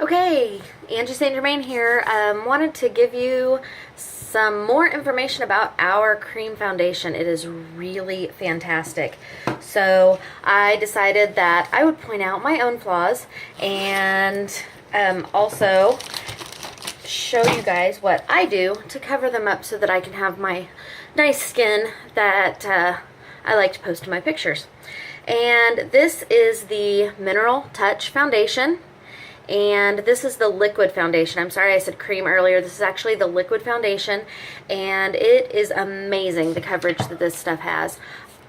Okay, Angie St-Germain here. Wanted to give you some more information about our cream foundation. It is really fantastic. So I decided that I would point out my own flaws and also show you guys what I do to cover them up so that I can have my nice skin that I like to post in my pictures. And this is the Mineral Touch Foundation. And this is the liquid foundation. I'm sorry I said cream earlier. This is actually the liquid foundation, and it is amazing the coverage that this stuff has.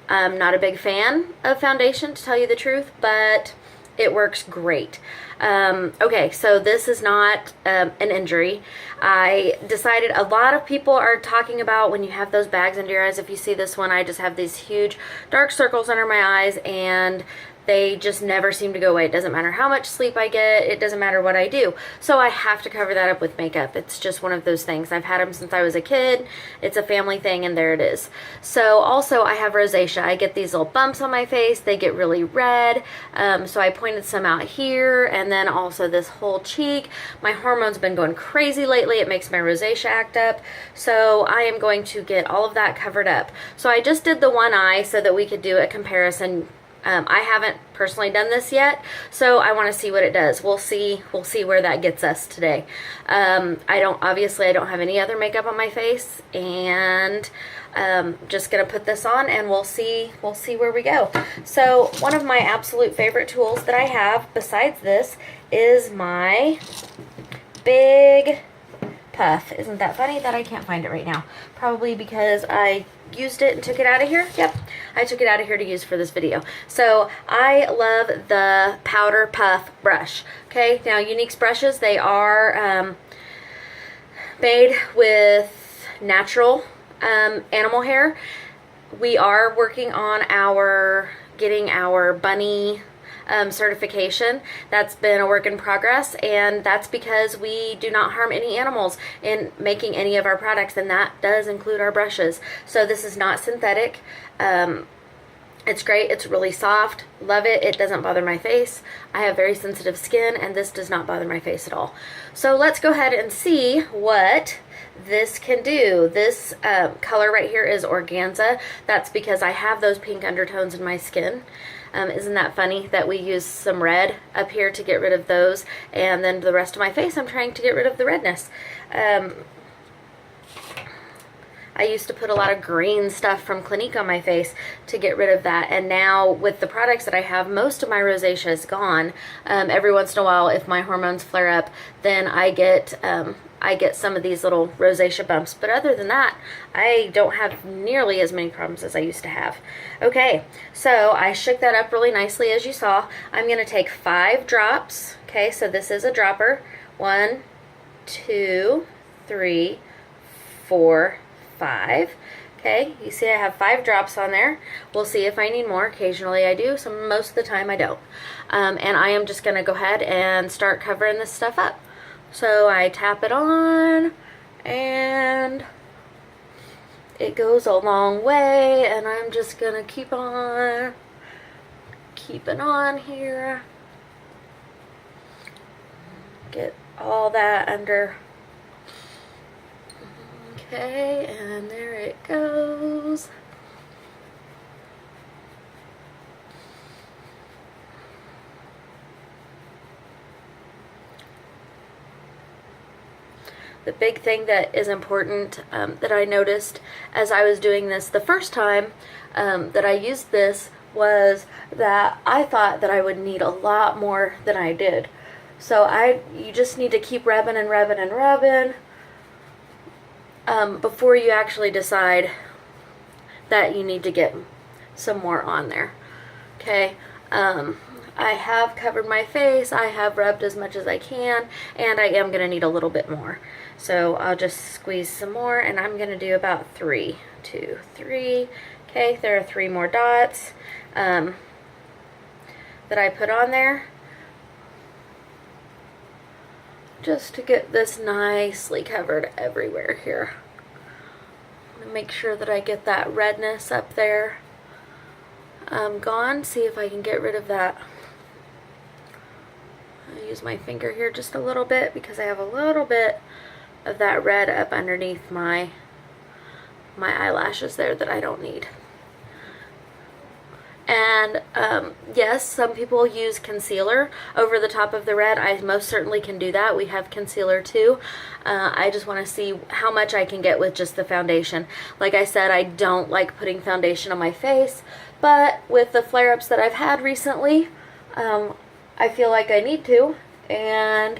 I'm not a big fan of foundation, to tell you the truth, but it works great. Okay, so this is not an injury. I decided a lot of people are talking about when you have those bags under your eyes. If you see this one, I just have these huge dark circles under my eyes, and they just never seem to go away. It doesn't matter how much sleep I get. It doesn't matter what I do. So I have to cover that up with makeup. It's just one of those things. I've had them since I was a kid. It's a family thing, and there it is. So also I have rosacea. I get these little bumps on my face. They get really red. So I pointed some out here, and then also this whole cheek. My hormones have been going crazy lately. It makes my rosacea act up. So I am going to get all of that covered up. So I just did the one eye so that we could do a comparison. I haven't personally done this yet, so I want to see what it does. We'll see where that gets us today. Obviously I don't have any other makeup on my face, and just gonna put this on and we'll see where we go. So one of my absolute favorite tools that I have besides this is my big puff. Isn't that funny that I can't find it right now? Probably because I used it and took it out of here. Yep, I took it out of here to use for this video. So I love the powder puff brush. Okay, now Younique's brushes, they are made with natural animal hair. We are working on getting our bunny certification. That's been a work in progress, and that's because we do not harm any animals in making any of our products, and that does include our brushes. So this is not synthetic. It's great. It's really soft. Love it. It doesn't bother my face. I have very sensitive skin, and this does not bother my face at all. So let's go ahead and see what this can do. This color right here is organza. That's because I have those pink undertones in my skin. Isn't that funny that we use some red up here to get rid of those, and then the rest of my face I'm trying to get rid of the redness. I used to put a lot of green stuff from Clinique on my face to get rid of that, and now with the products that I have, most of my rosacea is gone. Every once in a while, if my hormones flare up, then I get some of these little rosacea bumps, but other than that, I don't have nearly as many problems as I used to have. Okay, so I shook that up really nicely, as you saw. I'm going to take 5 drops. Okay, so this is a dropper. 1, 2, 3, 4, 5. Okay, you see I have 5 drops on there. We'll see if I need more. Occasionally I do, so most of the time I don't. And I am just going to go ahead and start covering this stuff up. So I tap it on, and it goes a long way, and I'm just going to keep on keeping on here. Get all that under. Okay, and there it goes. The big thing that is important that I noticed as I was doing this the first time that I used this was that I thought that I would need a lot more than I did. So you just need to keep rubbing and rubbing and rubbing before you actually decide that you need to get some more on there. Okay. I have covered my face, I have rubbed as much as I can, and I am going to need a little bit more. So I'll just squeeze some more, and I'm going to do about 3, 2, 3. Okay, there are 3 more dots that I put on there, just to get this nicely covered everywhere here. I'm going to make sure that I get that redness up there gone. See if I can get rid of that. I'll use my finger here just a little bit because I have a little bit of that red up underneath my eyelashes there that I don't need. And yes, some people use concealer over the top of the red. I most certainly can do that. We have concealer too. I just want to see how much I can get with just the foundation. Like I said, I don't like putting foundation on my face, but with the flare-ups that I've had recently, I feel like I need to. And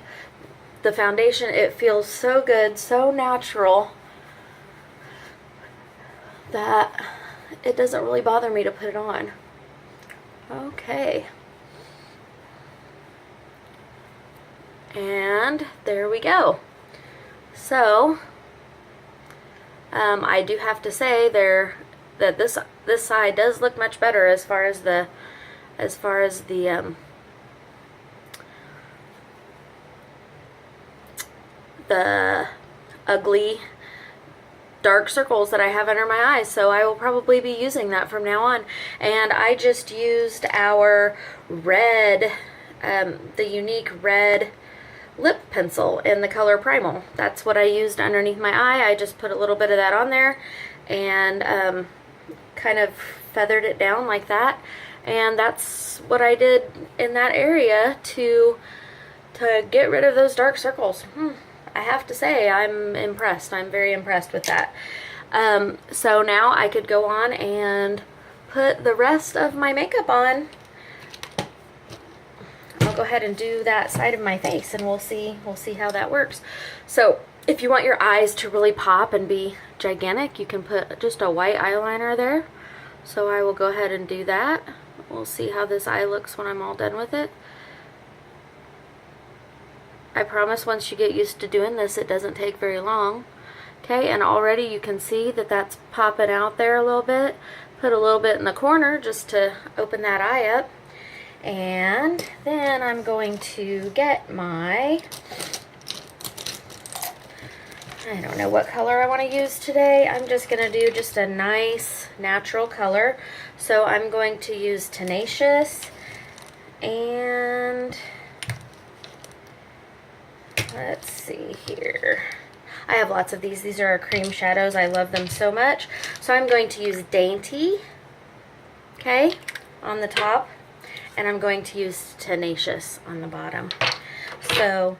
the foundation, it feels so good, so natural, that it doesn't really bother me to put it on. Okay. And there we go. So, I do have to say that this side does look much better as far as the ugly dark circles that I have under my eyes, so I will probably be using that from now on. And I just used our red, the Younique red lip pencil in the color Primal. That's what I used underneath my eye. I just put a little bit of that on there and kind of feathered it down like that, and that's what I did in that area to get rid of those dark circles. I have to say, I'm impressed. I'm very impressed with that. So now I could go on and put the rest of my makeup on. I'll go ahead and do that side of my face, and we'll see how that works. So if you want your eyes to really pop and be gigantic, you can put just a white eyeliner there. So I will go ahead and do that. We'll see how this eye looks when I'm all done with it. I promise once you get used to doing this, it doesn't take very long. Okay, and already you can see that that's popping out there a little bit. Put a little bit in the corner just to open that eye up. And then I'm going to get my, I don't know what color I want to use today. I'm just going to do just a nice natural color. So I'm going to use Tenacious, and let's see here. I have lots of these. These are our cream shadows. I love them so much. So I'm going to use Dainty, okay, on the top, and I'm going to use Tenacious on the bottom. So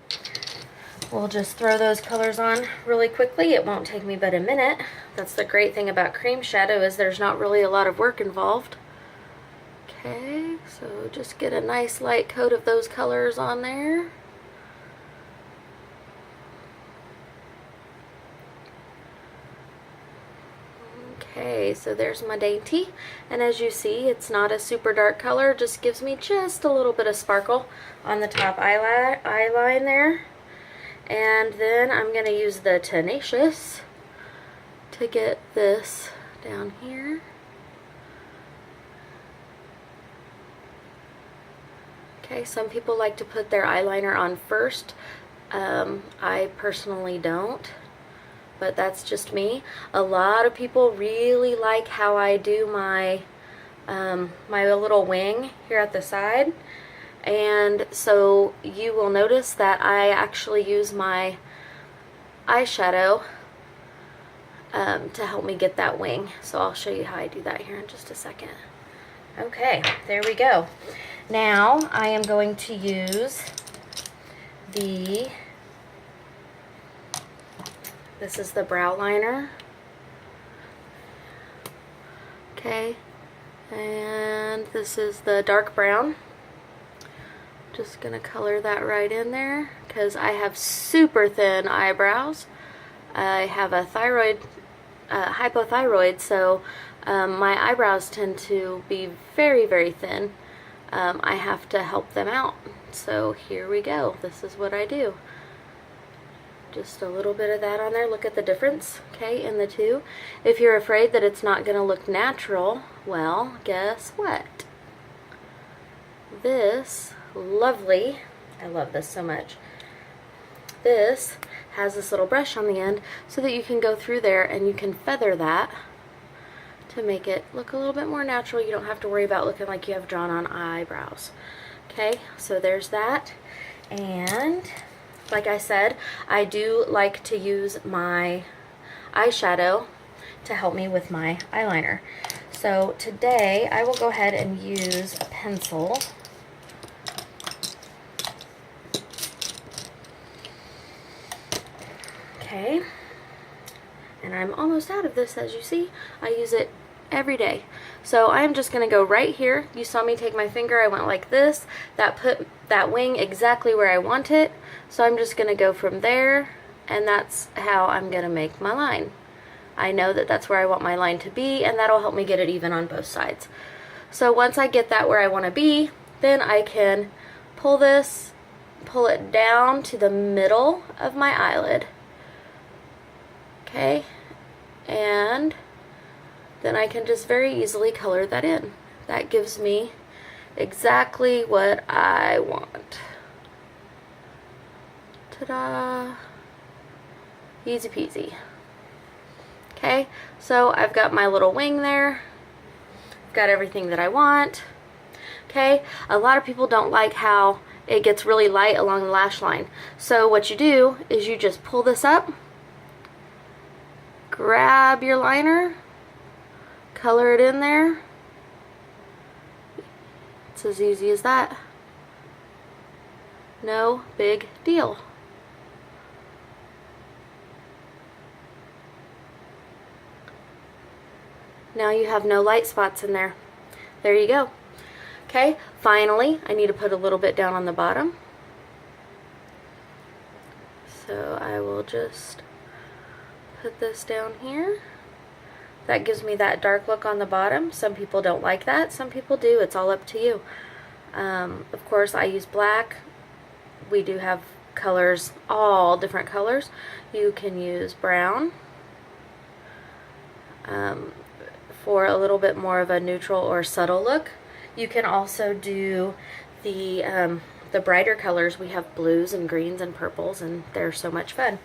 we'll just throw those colors on really quickly. It won't take me but a minute. That's the great thing about cream shadow, is there's not really a lot of work involved. Okay, so just get a nice light coat of those colors on there. Okay, so there's my Dainty, and as you see, it's not a super dark color, just gives me just a little bit of sparkle on the top eye line there. And then I'm going to use the Tenacious to get this down here. Okay, some people like to put their eyeliner on first. I personally don't, but that's just me. A lot of people really like how I do my my little wing here at the side, and so you will notice that I actually use my eyeshadow to help me get that wing. So I'll show you how I do that here in just a second. Okay, there we go. Now I am going to use this is the brow liner. Okay, and this is the dark brown. Just gonna color that right in there because I have super thin eyebrows. I have a hypothyroid, so my eyebrows tend to be very, very thin. I have to help them out. So here we go. This is what I do. Just a little bit of that on there. Look at the difference, okay, in the two. If you're afraid that it's not going to look natural, well, guess what? This lovely, I love this so much. This has this little brush on the end so that you can go through there and you can feather that to make it look a little bit more natural. You don't have to worry about looking like you have drawn on eyebrows. Okay, so there's that. And like I said, I do like to use my eyeshadow to help me with my eyeliner. So today I will go ahead and use a pencil. Okay. And I'm almost out of this, as you see. I use it every day. So I'm just going to go right here. You saw me take my finger, I went like this. That put that wing exactly where I want it. So I'm just going to go from there, and that's how I'm going to make my line. I know that that's where I want my line to be, and that'll help me get it even on both sides. So once I get that where I want to be, then I can pull it down to the middle of my eyelid. Okay, and then I can just very easily color that in. That gives me exactly what I want. Ta-da! Easy peasy. Okay, so I've got my little wing there. I've got everything that I want. Okay, a lot of people don't like how it gets really light along the lash line. So what you do is you just pull this up, grab your liner, color it in there. It's as easy as that. No big deal. Now you have no light spots in there. There you go. Okay, finally, I need to put a little bit down on the bottom. So I will just put this down here. That gives me that dark look on the bottom. Some people don't like that. Some people do. It's all up to you. Of course, I use black. We do have colors, all different colors. You can use brown. For a little bit more of a neutral or subtle look. You can also do the brighter colors. We have blues and greens and purples, and they're so much fun.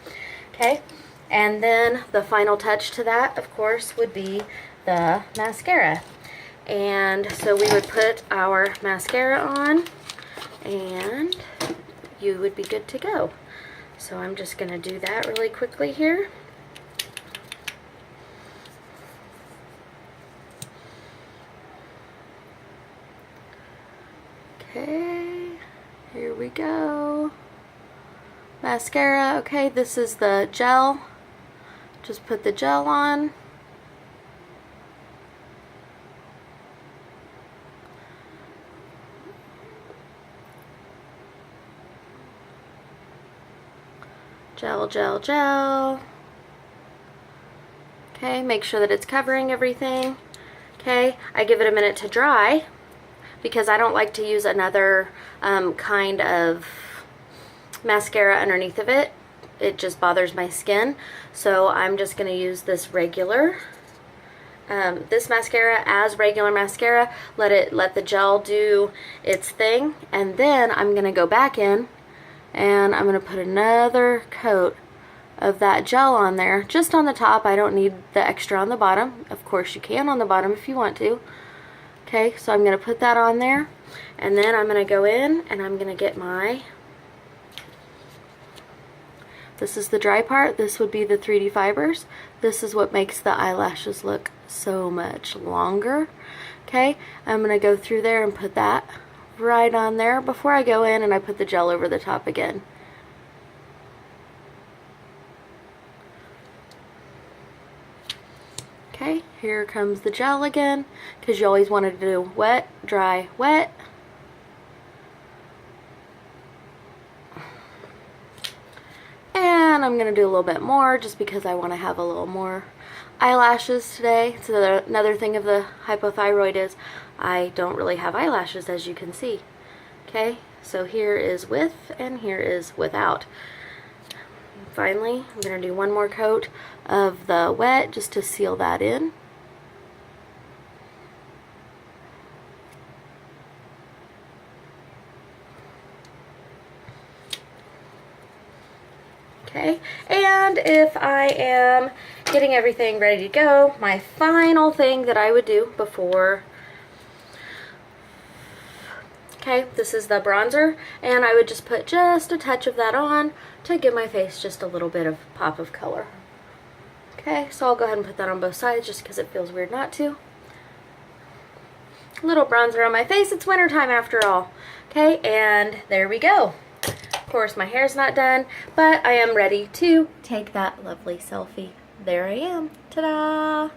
Okay, and then the final touch to that, of course, would be the mascara. And so we would put our mascara on, and you would be good to go. So I'm just going to do that really quickly here. Okay, here we go. Mascara, okay, this is the gel. Just put the gel on. Gel, gel, gel. Okay, make sure that it's covering everything. Okay, I give it a minute to dry, because I don't like to use another kind of mascara underneath of it. It just bothers my skin. So I'm just going to use this regular, this mascara as regular mascara. Let the gel do its thing, and then I'm going to go back in and I'm going to put another coat of that gel on there, just on the top. I don't need the extra on the bottom. Of course you can on the bottom if you want to. Okay, so I'm going to put that on there, and then I'm going to go in and I'm going to get my, this is the dry part, this would be the 3D fibers. This is what makes the eyelashes look so much longer. Okay, I'm going to go through there and put that right on there before I go in and I put the gel over the top again. Okay, here comes the gel again, because you always wanted to do wet, dry, wet. And I'm going to do a little bit more just because I want to have a little more eyelashes today. So another thing of the hypothyroid is I don't really have eyelashes, as you can see. Okay, so here is with and here is without. Finally, I'm going to do one more coat of the wet just to seal that in. Okay, and if I am getting everything ready to go, my final thing that I would do before Okay, this is the bronzer, and I would just put just a touch of that on to give my face just a little bit of pop of color. Okay, so I'll go ahead and put that on both sides just because it feels weird not to. A little bronzer on my face. It's winter time after all. Okay, and there we go. Of course, my hair's not done, but I am ready to take that lovely selfie. There I am. Ta-da!